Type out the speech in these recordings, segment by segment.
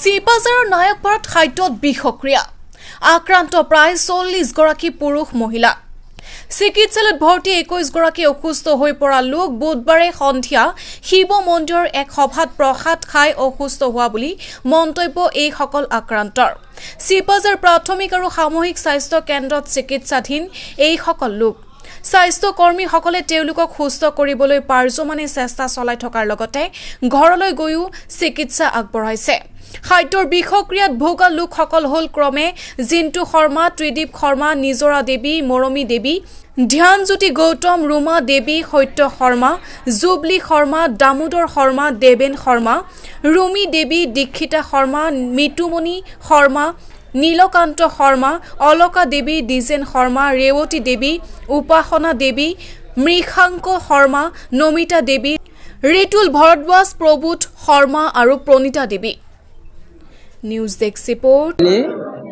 চিপাঝাৰৰ নায়কপাৰাত খাদ্যত বিষক্ৰিয়া আক্ৰান্ত প্ৰায় ৪০ গৰাকী পুৰুষ মহিলা চিকিৎসালয়ত ভৰ্তি ২১ গৰাকী অসুস্থ হৈ পৰা লোক বুধবাৰে সন্ধিয়া শিৱ মন্দিৰৰ এক সভাত প্ৰসাদ খাই অসুস্থ হোৱা বুলি মন্তব্য এই সকল আক্ৰান্তৰ চিপাঝাৰ প্ৰাথমিক আৰু সামূহিক স্বাস্থ্য কেন্দ্ৰত চিকিৎসাধীন এই সকল লোক স্বাস্থ্য কৰ্মীসকলে তেওঁলোকক সুস্থ কৰিবলৈ পাৰ্জমানে চেষ্টা চলাই থকাৰ লগতে ঘৰলৈ গৈও চিকিৎসা আগবঢ়াইছে খাদ্যৰ বিষক্ৰিয়াত ভোগা লোকসকল হ'ল ক্ৰমে জিন্তু শৰ্মা ত্ৰিদীপ শৰ্মা নিজৰা দেৱী মৰমী দেৱী ধ্যানজ্যোতি গৌতম ৰুমা দেৱী সত্য শৰ্মা জুবলি শৰ্মা দামোদৰ শৰ্মা দেৱেন শৰ্মা ৰুমি দেৱী দীক্ষিতা শৰ্মা মিতুমণি শৰ্মা নীলকান্ত শৰ্মা অলকা দেৱী দ্বিজেন শৰ্মা ৰেৱতী দেৱী উপাসনা দেৱী মৃষাংক শৰ্মা নমিতা দেৱী ঋতুল ভৰদ্বাজ প্ৰবোধ শৰ্মা আৰু প্ৰণীতা দেৱী নিউজ ডেস্ক ৰিপৰ্ট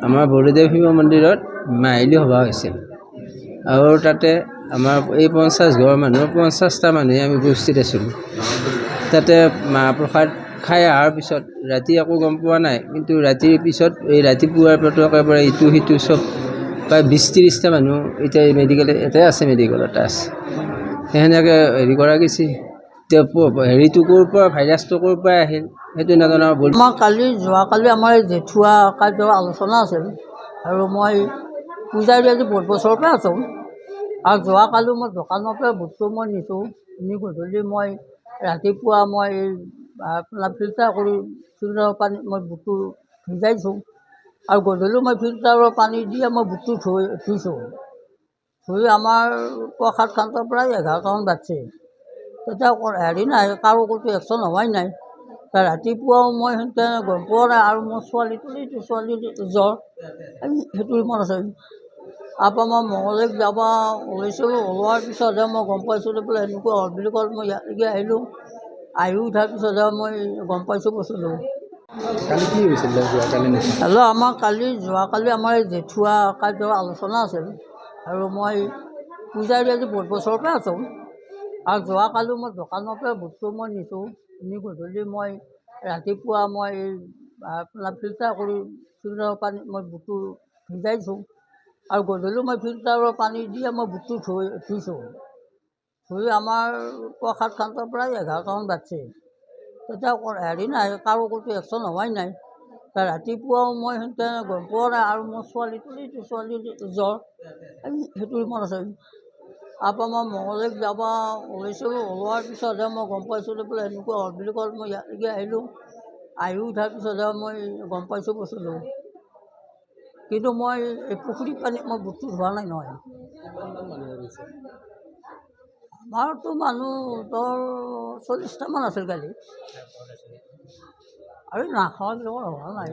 আমাৰ বৰদেৱ শিৱ মন্দিৰত মাহিলী সভা হৈছিল আৰু তাতে আমাৰ এই 50 ঘৰ মানুহ 50টা মানুহে আমি উপস্থিত আছিলোঁ তাতে মাহ প্ৰসাদ খাই অহাৰ পিছত ৰাতি একো গম পোৱা নাই কিন্তু ৰাতিৰ পিছত এই ৰাতিপুৱাৰ পৰা একেবাৰে ইটো সিটো চব প্ৰায় 20-30টা মানুহ এতিয়া এই মেডিকেল এটাই আছে মেডিকেলত আছে সেনেকৈ হেৰি কৰা গৈছে হেৰিটো ক'ৰ পৰা ভাইৰাছটো ক'ৰ পৰা আহিল সেইটো নাজানো আমাৰ যোৱাকালি আমাৰ জেঠুৱা কাৰ্যৰ আলোচনা আছিল আৰু মই পূজাৰী আজি বহুত বছৰৰ পৰা আছোঁ আৰু যোৱাকালি মই দোকানৰ পৰা বস্তু মই নিছোঁ নি গধূলি মই ৰাতিপুৱা মই আপোনাৰ ফিল্টাৰৰ পানী মই বুটটো ভিজাইছোঁ আৰু গধূলি মই ফিল্টাৰৰ পানী দিয়ে মই বুটটো ধুইছোঁ ধুই আমাৰ প্ৰসাদ খান্তৰ প্ৰায় 11টামান বাজিছে তেতিয়া হেৰি নাই কাৰো ক'তো একশ্যন হোৱাই নাই ৰাতিপুৱাও মই সেনেকৈ গম পোৱা নাই আৰু মোৰ ছোৱালী জ্বৰ সেইটো মনত আছে তাৰপৰা মই মঙলদৈত যাব ওলাইছিলোঁ ওলোৱাৰ পিছতহে মই গম পাইছিলোঁ বোলে এনেকুৱা হ'ল বুলি ক'লে মই ইয়ালৈকে আহিলোঁ আহি উঠাৰ পিছতহে মই গম পাইছোঁ বস্তুটো যোৱাকালি আমাৰ এই জেঠুৱা কাৰ্যৰ আলোচনা আছিল আৰু মই পূজাৰী আজি বহুত বছৰৰ পৰা আছোঁ আৰু যোৱাকালি মই দোকানৰ পৰা বস্তু মই নিছোঁ নি গধূলি মই ৰাতিপুৱা মই আপোনাৰ ফিল্টাৰৰ পানী মই বুটটো ভিজাইছোঁ আৰু গধূলি মই ফিল্টাৰৰ পানী দিয়ে মই বুটটো ধুইছোঁ ধুই আমাৰ প্ৰসাদ খান্তৰ প্ৰায় 11টামান বাজিছে তেতিয়া হেৰি নাই কাৰো ক'তো একশ্যন হোৱাই নাই ৰাতিপুৱাও মই সেনেকৈ গম পোৱা নাই আৰু মোৰ ছোৱালী জ্বৰ সেইটো মনত আছে তাৰপৰা মই মঙলদৈত যাব ওলাইছিলোঁ ওলোৱাৰ পিছতহে মই গম পাইছিলোঁ বোলে এনেকুৱা হ'ল বুলি ক'লে মই ইয়ালৈকে আহিলোঁ আহি উঠাৰ পিছতহে মই গম পাইছোঁ বস্তুটো কিন্তু মই এই পুখুৰী পানীত মই বুটটো ধোৱা নাই নহয় আমাৰতো মানুহ তোৰ 40টামান আছিল কালি আৰু নাখাওঁ হোৱা নাই